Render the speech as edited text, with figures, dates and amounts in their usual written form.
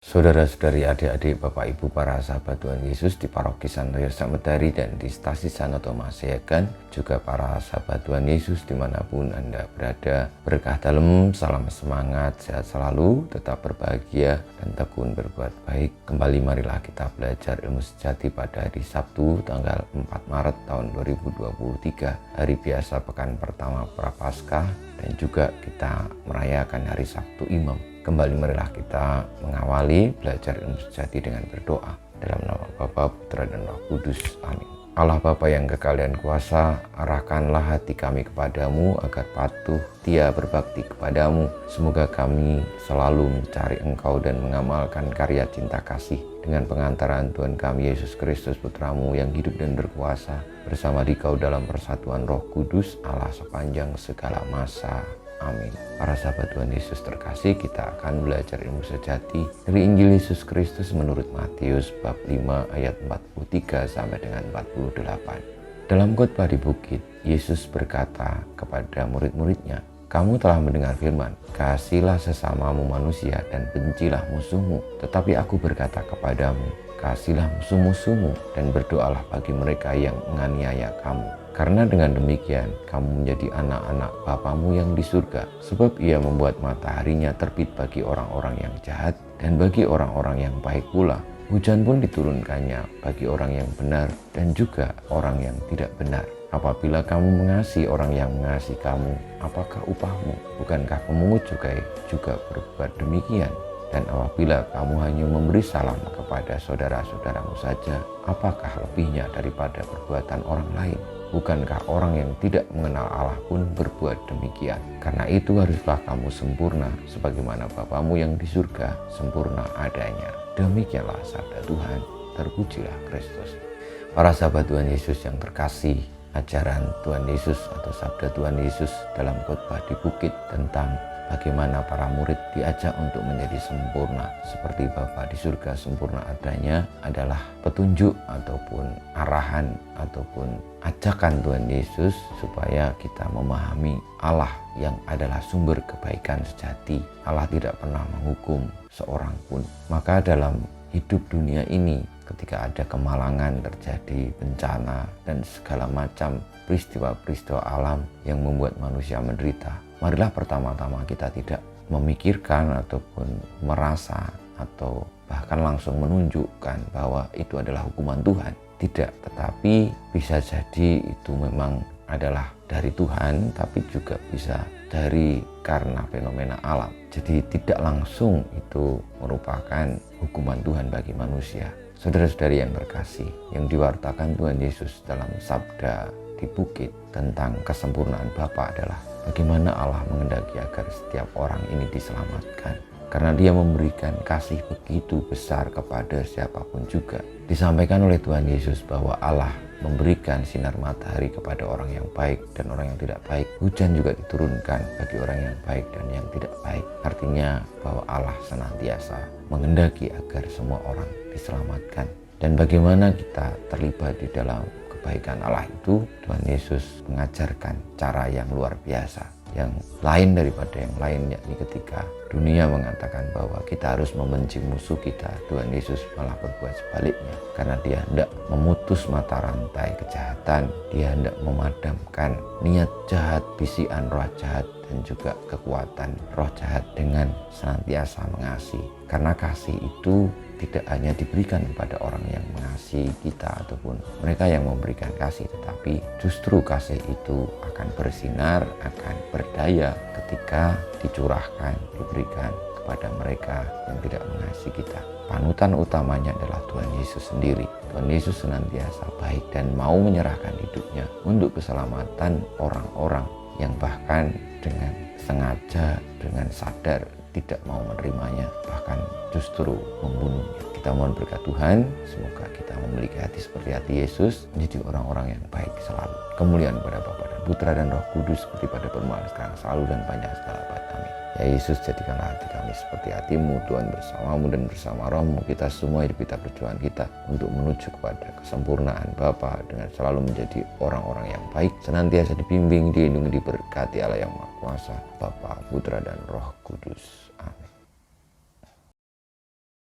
Saudara-saudari, adik-adik, Bapak Ibu, para sahabat Tuhan Yesus di Paroki Santo Yosef Medari dan di Stasi Sanoto Masegan, juga para sahabat Tuhan Yesus dimanapun Anda berada. Berkah dalam, salam semangat, sehat selalu, tetap berbahagia dan tekun berbuat baik. Kembali marilah kita belajar ilmu sejati pada hari Sabtu tanggal 4 Maret tahun 2023, hari biasa pekan pertama Prapaskah, dan juga kita merayakan hari Sabtu Imam. Kembali marilah kita mengawali belajar ilmu sejati dengan berdoa. Dalam nama Bapa, Putra, dan Roh Kudus. Amin. Allah Bapa yang kekal dan kuasa, arahkanlah hati kami kepadamu agar patuh setia berbakti kepadamu. Semoga kami selalu mencari Engkau dan mengamalkan karya cinta kasih dengan pengantaran Tuhan kami Yesus Kristus Putramu yang hidup dan berkuasa bersama Dikau dalam persatuan Roh Kudus Allah sepanjang segala masa. Amin. Para sahabat Tuhan Yesus terkasih, kita akan belajar ilmu sejati dari Injil Yesus Kristus menurut Matius bab 5 ayat 43 sampai dengan 48. Dalam khotbah di bukit, Yesus berkata kepada murid-muridnya, "Kamu telah mendengar firman, kasihilah sesamamu manusia dan bencilah musuhmu. Tetapi aku berkata kepadamu, kasihilah musuh-musuhmu dan berdoalah bagi mereka yang menganiaya kamu. Karena dengan demikian kamu menjadi anak-anak Bapamu yang di surga. Sebab ia membuat mataharinya terbit bagi orang-orang yang jahat dan bagi orang-orang yang baik pula. Hujan pun diturunkannya bagi orang yang benar dan juga orang yang tidak benar. Apabila kamu mengasihi orang yang mengasihi kamu, apakah upahmu? Bukankah pemungut cukai juga berbuat demikian? Dan apabila kamu hanya memberi salam kepada saudara-saudaramu saja, apakah lebihnya daripada perbuatan orang lain? Bukankah orang yang tidak mengenal Allah pun berbuat demikian? Karena itu haruslah kamu sempurna, sebagaimana Bapamu yang di surga sempurna adanya." Demikianlah sabda Tuhan, terpujilah Kristus. Para sahabat Tuhan Yesus yang terkasih, ajaran Tuhan Yesus atau sabda Tuhan Yesus dalam khotbah di bukit tentang bagaimana para murid diajak untuk menjadi sempurna seperti Bapa di surga sempurna adanya adalah petunjuk ataupun arahan ataupun ajakan Tuhan Yesus supaya kita memahami Allah yang adalah sumber kebaikan sejati. Allah tidak pernah menghukum seorang pun. Maka dalam hidup dunia ini, ketika ada kemalangan, terjadi bencana dan segala macam peristiwa-peristiwa alam yang membuat manusia menderita, marilah pertama-tama kita tidak memikirkan ataupun merasa atau bahkan langsung menunjukkan bahwa itu adalah hukuman Tuhan. Tidak, tetapi bisa jadi itu memang adalah dari Tuhan, tapi juga bisa dari karena fenomena alam. Jadi tidak langsung itu merupakan hukuman Tuhan bagi manusia. Saudara-saudari yang terkasih, yang diwartakan Tuhan Yesus dalam sabda di bukit tentang kesempurnaan Bapa adalah bagaimana Allah menghendaki agar setiap orang ini diselamatkan. Karena dia memberikan kasih begitu besar kepada siapapun juga. Disampaikan oleh Tuhan Yesus bahwa Allah memberikan sinar matahari kepada orang yang baik dan orang yang tidak baik. Hujan juga diturunkan bagi orang yang baik dan yang tidak baik. Artinya bahwa Allah senantiasa menghendaki agar semua orang diselamatkan. Dan bagaimana kita terlibat di dalam kebaikan Allah itu, Tuhan Yesus mengajarkan cara yang luar biasa, yang lain daripada yang lain, yakni ketika dunia mengatakan bahwa kita harus membenci musuh kita, Tuhan Yesus malah berbuat sebaliknya, karena dia hendak memutus mata rantai kejahatan. Dia hendak memadamkan niat jahat, bisikan roh jahat, dan juga kekuatan roh jahat dengan senantiasa mengasihi. Karena kasih itu tidak hanya diberikan kepada orang yang mengasihi kita ataupun mereka yang memberikan kasih, tetapi justru kasih itu akan bersinar, akan berdaya ketika dicurahkan, diberikan kepada mereka yang tidak mengasihi kita. Panutan utamanya adalah Tuhan Yesus sendiri. Tuhan Yesus senantiasa baik dan mau menyerahkan hidupnya untuk keselamatan orang-orang yang bahkan dengan sengaja, dengan sadar tidak mau menerimanya, bahkan justru membunuhnya. Kita mohon berkat Tuhan, semoga kita memiliki hati seperti hati Yesus, menjadi orang-orang yang baik selalu. Kemuliaan pada Bapa dan Putra dan Roh Kudus seperti pada permulaan sekarang selalu dan panjang segala abad. Amin. Ya Yesus, jadikanlah hati kami seperti hati-Mu. Tuhan bersamamu dan bersama Roh-Mu, kita semua hidup kita perjuangan kita untuk menuju kepada kesempurnaan Bapa dengan selalu menjadi orang-orang yang baik, senantiasa dibimbing, dilindungi, diberkati Allah yang Maha Kuasa, Bapa, Putra dan Roh Kudus. Amin.